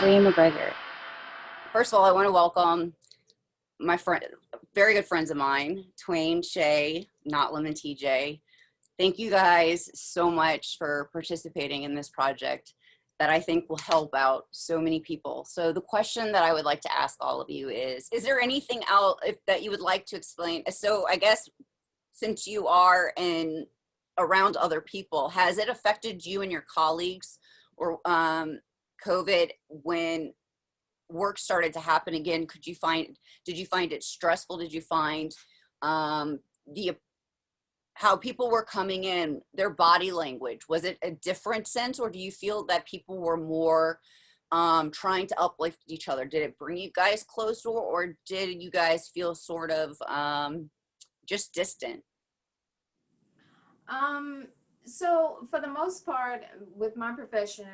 Breann McGregor. First of all, I want to welcome my friend, very good friends of mine, Twain, Shay, Notlim, and TJ. Thank you guys so much for participating in this project that I think will help out so many people. So the question that I would like to ask all of you is there anything else that you would like to explain? So I guess since you are around other people, has it affected you and your colleagues or COVID when work started to happen again? Did you find it stressful? Did you find how people were coming in, their body language? Was it a different sense, or do you feel that people were more trying to uplift each other? Did it bring you guys closer, or did you guys feel sort of just distant? So for the most part, with my profession,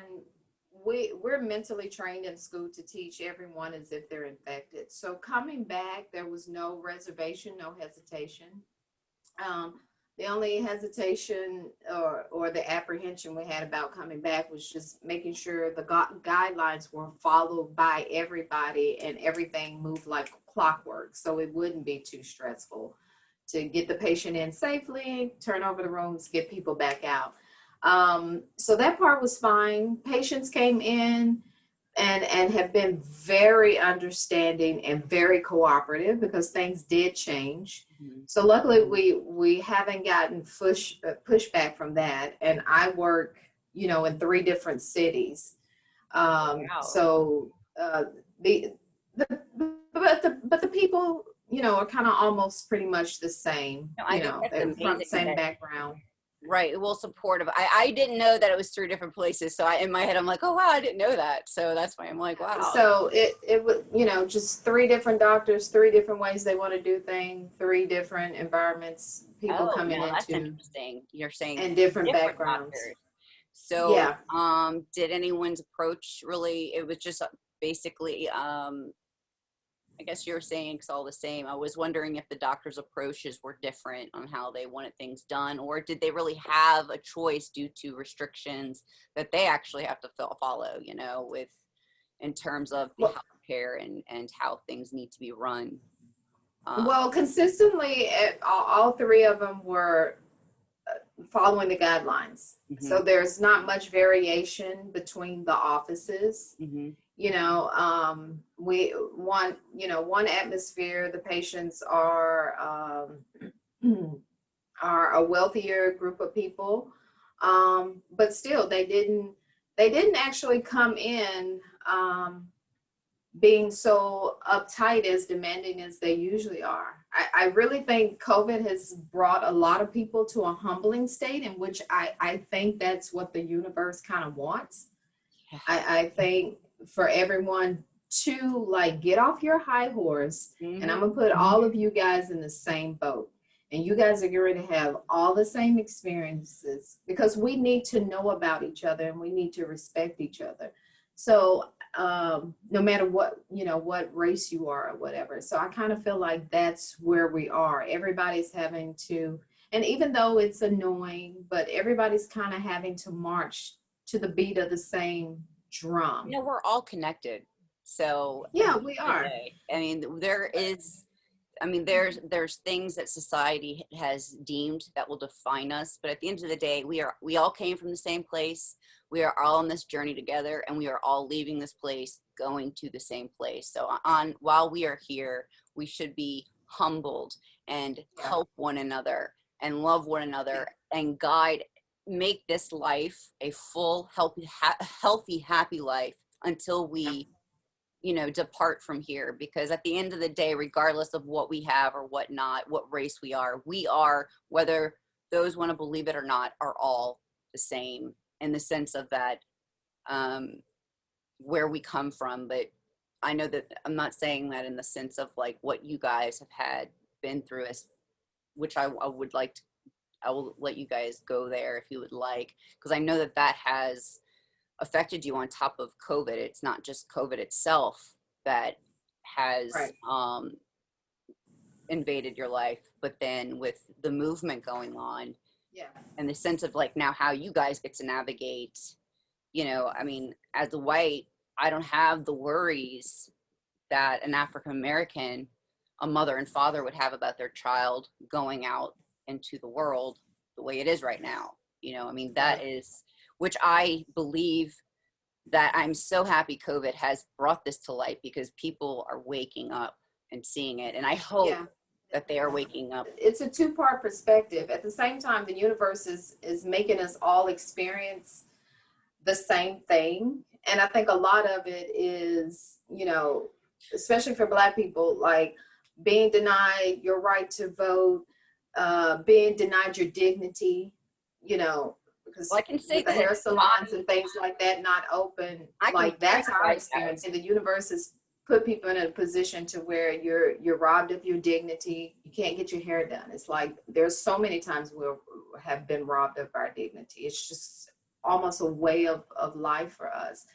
we're mentally trained in school to teach everyone as if they're infected. So coming back, there was no reservation, no hesitation. The only hesitation or the apprehension we had about coming back was just making sure the guidelines were followed by everybody and everything moved like clockwork, so it wouldn't be too stressful to get the patient in safely, turn over the rooms, get people back out. So that part was fine. Patients came in and have been very understanding and very cooperative because things did change. Mm-hmm. So luckily we haven't gotten pushback from that. And I work, in 3 different cities. Wow. So but the people, are kind of almost pretty much the same. They're from the same background. Right. Well, supportive. I didn't know that it was 3 different places. So in my head, I'm like, oh, wow, I didn't know that. So that's why I'm like, wow. So it was, just 3 different doctors, 3 different ways they want to do things, 3 different environments, people coming into. That's interesting. You're saying and different backgrounds. Doctors. So, yeah. Did anyone's approach really, it was just basically, I guess you were saying it's all the same. I was wondering if the doctor's approaches were different on how they wanted things done, or did they really have a choice due to restrictions that they actually have to follow, in terms of the healthcare and how things need to be run? Well, consistently, all 3 of them were following the guidelines. Mm-hmm. So there's not much variation between the offices. Mm-hmm. We want, one atmosphere. The patients are a wealthier group of people, but still they didn't actually come in being so uptight, as demanding as they usually are. I really think COVID has brought a lot of people to a humbling state, in which I think that's what the universe kind of wants. Yeah. I think for everyone to get off your high horse, mm-hmm. and I'm gonna put all of you guys in the same boat, and you guys are going to have all the same experiences, because we need to know about each other and we need to respect each other. So no matter what race you are or whatever. So I kind of feel like that's where we are. Everybody's having to, and even though it's annoying, but everybody's kind of having to march to the beat of the same drum. We're all connected. So yeah, we are. I mean, there's things that society has deemed that will define us, but at the end of the day, we all came from the same place. We are all on this journey together, and we are all leaving this place going to the same place. So while we are here, we should be humbled and help one another and love one another and make this life a full, healthy, happy life until we depart from here. Because at the end of the day, regardless of what we have or what not, what race we are, whether those want to believe it or not, are all the same in the sense of that, where we come from. But I know that I'm not saying that in the sense of what you guys have been through, which I will let you guys go there if you would like, because I know that has affected you on top of COVID. It's not just COVID itself that has invaded your life, but then with the movement going on, and the sense of now how you guys get to navigate, as a white I don't have the worries that an African American, a mother and father would have about their child going out into the world the way it is right now. You know, I mean, that is, which I believe that I'm so happy COVID has brought this to light, because people are waking up and seeing it. And I hope that they are waking up. It's a two-part perspective. At the same time, the universe is making us all experience the same thing. And I think a lot of it is, you know, especially for Black people, like being denied your right to vote, being denied your dignity, you know, because Well, I can say with the hair salons and things like that not open, like that's our experience. And the universe has put people in a position to where you're robbed of your dignity. You can't get your hair done. It's like there's so many times we have been robbed of our dignity. It's just almost a way of life for us.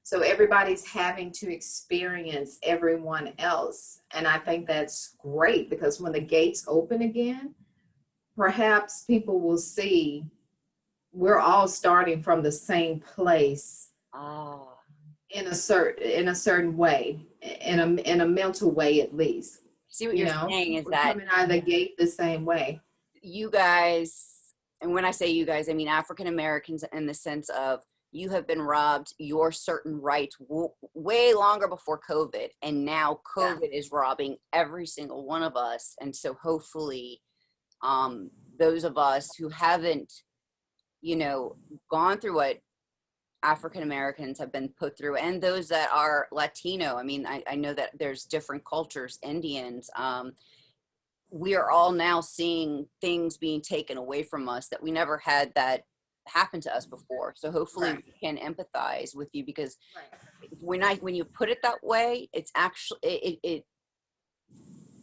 So everybody's having to experience everyone else. And I think that's great, because when the gates open again, perhaps people will see we're all starting from the same place in a certain way, in a mental way at least. See what you're saying is that coming out of the gate the same way. You guys, and when I say you guys, I mean African Americans, in the sense of you have been robbed your certain rights way longer before COVID, and now COVID is robbing every single one of us. And so hopefully those of us who haven't, you know, gone through what African Americans have been put through, and those that are Latino, I mean, I know that there's different cultures, Indians, we are all now seeing things being taken away from us that we never had that happen to us before. So hopefully we can empathize with you, because when you put it that way, it's actually,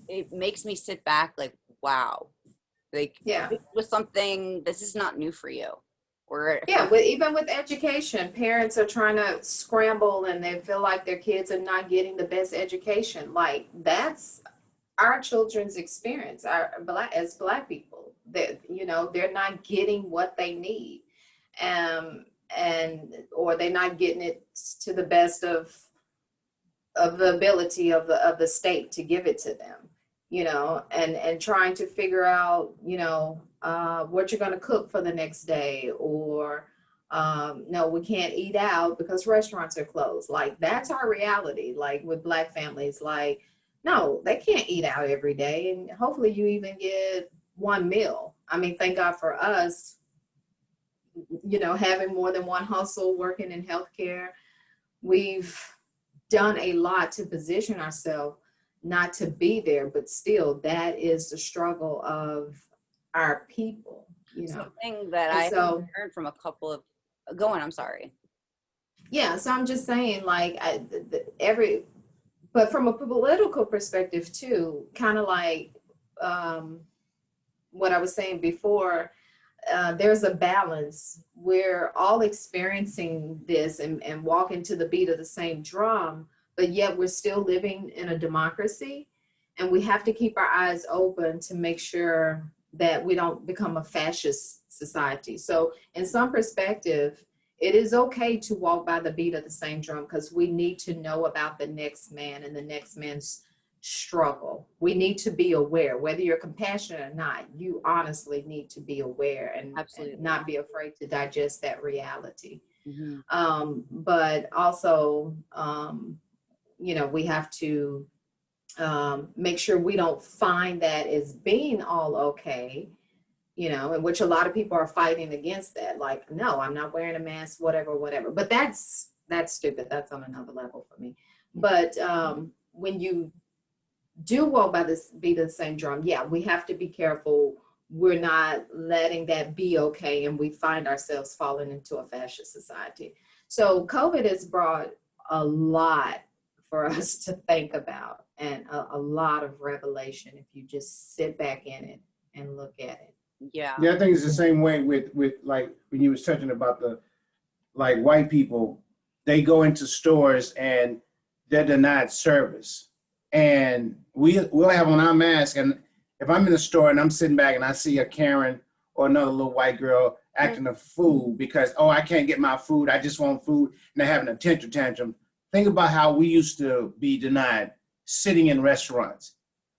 it makes me sit back like, wow, like this was something, this is not new for you. Or even with education, parents are trying to scramble and they feel like their kids are not getting the best education. Like that's our children's experience, as Black people, that, you know, they're not getting what they need, or they're not getting it to the best of the ability of the state to give it to them, you know, and trying to figure out, you know, what you're going to cook for the next day, or no, we can't eat out because restaurants are closed. Like that's our reality. Like with Black families, like, no, they can't eat out every day. And hopefully you even get one meal. I mean, thank God for us, you know, having more than one hustle, working in healthcare. We've done a lot to position ourselves not to be there, but still that is the struggle of our people, you know. Something that I heard from a couple of, go on, I'm sorry. Yeah, so I'm just saying, like, but from a political perspective too, kind of like what I was saying before, there's a balance. We're all experiencing this and walking to the beat of the same drum, but yet we're still living in a democracy, and we have to keep our eyes open to make sure that we don't become a fascist society. So in some perspective, it is okay to walk by the beat of the same drum, because we need to know about the next man and the next man's struggle. We need to be aware, whether you're compassionate or not. You honestly need to be aware and not be afraid to digest that reality. But also, you know, we have to make sure we don't find that as being all okay, you know, in which a lot of people are fighting against that. Like, no, I'm not wearing a mask, whatever. But that's stupid. That's on another level for me. But when you do walk by this beat of the same drum, we have to be careful. We're not letting that be okay, and we find ourselves falling into a fascist society. So COVID has brought a lot for us to think about, and a lot of revelation if you just sit back in it and look at it. Yeah, I think it's the same way with like when you was touching about the, like, white people, they go into stores and they're denied service. And we'll have on our mask, and if I'm in the store and I'm sitting back and I see a Karen or another little white girl acting a fool because, oh, I can't get my food, I just want food, and they're having a tantrum, think about how we used to be denied sitting in restaurants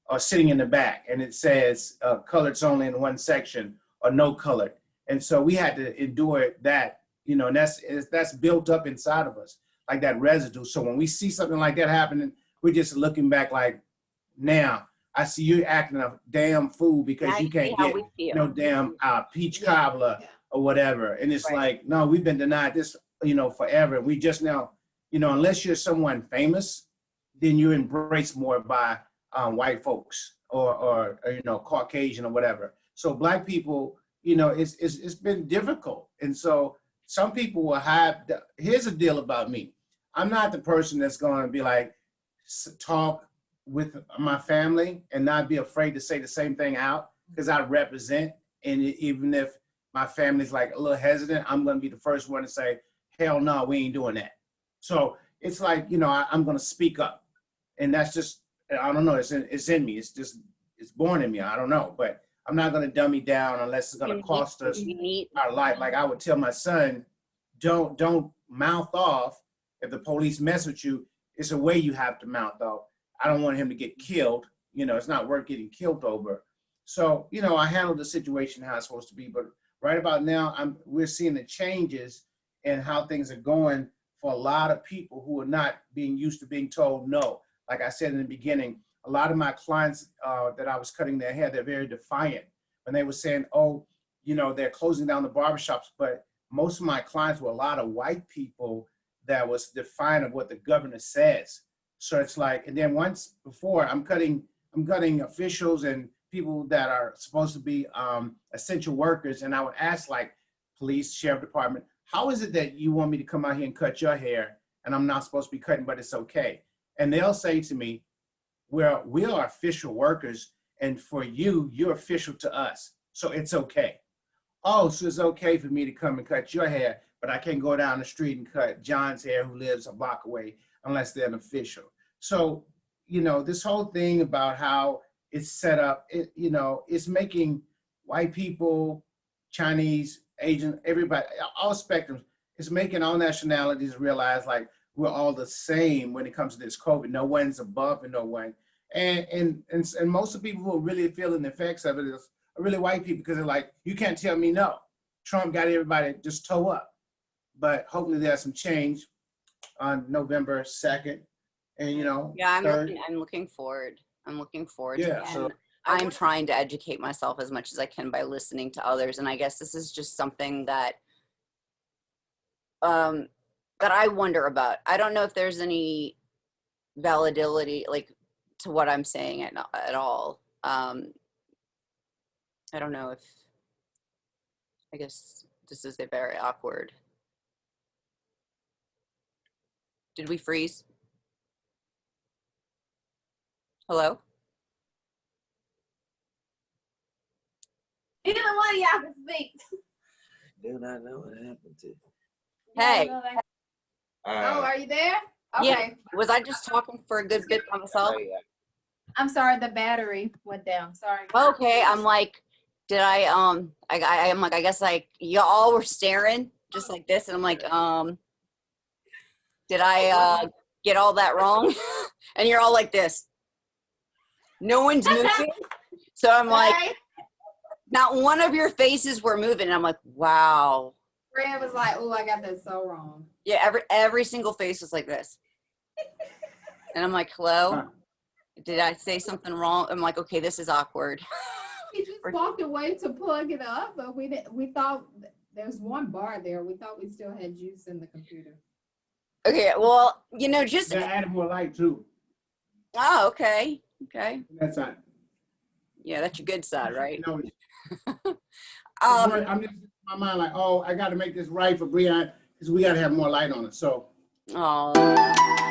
or sitting in the back, and it says colored's only in one section or no colored. And so we had to endure that, you know, and that's built up inside of us, like that residue. So when we see something like that happening, we're just looking back like, now I see you acting a damn fool because Now you you can't see how get we feel. no damn peach Yeah, cobbler yeah. or whatever. And it's Right. like, no, we've been denied this, you know, forever. We just now, you know, unless you're someone famous, then you're embraced more by white folks or you know, Caucasian or whatever. So Black people, you know, it's been difficult. And so some people will have, here's the deal about me. I'm not the person that's going to be like, talk with my family and not be afraid to say the same thing out, because I represent. And even if my family's like a little hesitant, I'm going to be the first one to say, hell no, we ain't doing that. So it's like, you know, I'm going to speak up. And that's just, I don't know, it's in me. It's just, it's born in me. I don't know, but I'm not going to dummy down unless it's going to cost us our life. Like I would tell my son, don't mouth off. If the police mess with you, it's a way you have to mouth off. I don't want him to get killed. You know, it's not worth getting killed over. So, you know, I handled the situation how it's supposed to be. But right about now, we're seeing the changes in how things are going for a lot of people who are not being used to being told no. Like I said in the beginning, a lot of my clients that I was cutting their hair, they're very defiant. When they were saying, oh, you know, they're closing down the barbershops. But most of my clients were a lot of white people that was defiant of what the governor says. So it's like, and then once before, I'm cutting officials and people that are supposed to be essential workers. And I would ask, like, police, sheriff department, how is it that you want me to come out here and cut your hair and I'm not supposed to be cutting, but it's okay? And they'll say to me, well, we are official workers, and for you, you're official to us, so it's okay. Oh, so it's okay for me to come and cut your hair, but I can't go down the street and cut John's hair who lives a block away unless they're an official. So, you know, this whole thing about how it's set up, you know, it's making white people, Chinese, Asian, everybody, all spectrums, it's making all nationalities realize like we're all the same when it comes to this COVID. No one's above and no one. And most of the people who are really feeling the effects of it are really white people, because they're like, you can't tell me no. Trump got everybody just toe up. But hopefully there's some change on November 2nd. And, you know, Yeah, I'm 3rd. looking forward. I'm looking forward Yeah, to it. so- And I'm trying to educate myself as much as I can by listening to others. And I guess this is just something that that I wonder about. I don't know if there's any validity like to what I'm saying at all. I don't know if, I guess this is a very awkward. Did we freeze? Hello? Either one of y'all can speak. Do not know what happened to. Hey. Oh, are you there? Yeah. Okay. Was I just talking for a good bit by myself? I'm sorry, the battery went down. Sorry. Okay, I'm like, did I'm like, I guess like y'all were staring just like this, and I'm like, did I get all that wrong? And you're all like this. No one's moving. So I'm like, Right? not one of your faces were moving. And I'm like, wow. Breann was like, oh, I got that so wrong. Yeah, every single face was like this. And I'm like, hello? Did I say something wrong? I'm like, okay, this is awkward. We just walked away to plug it up, but we thought there's one bar there. We thought we still had juice in the computer. Okay, well, you know, just, They added more light too. oh, okay. Okay. That's not. Yeah, that's your good side, right? You know, Um, I'm just in my mind like, oh, I got to make this right for Breann because we got to have more light on it. So. oh.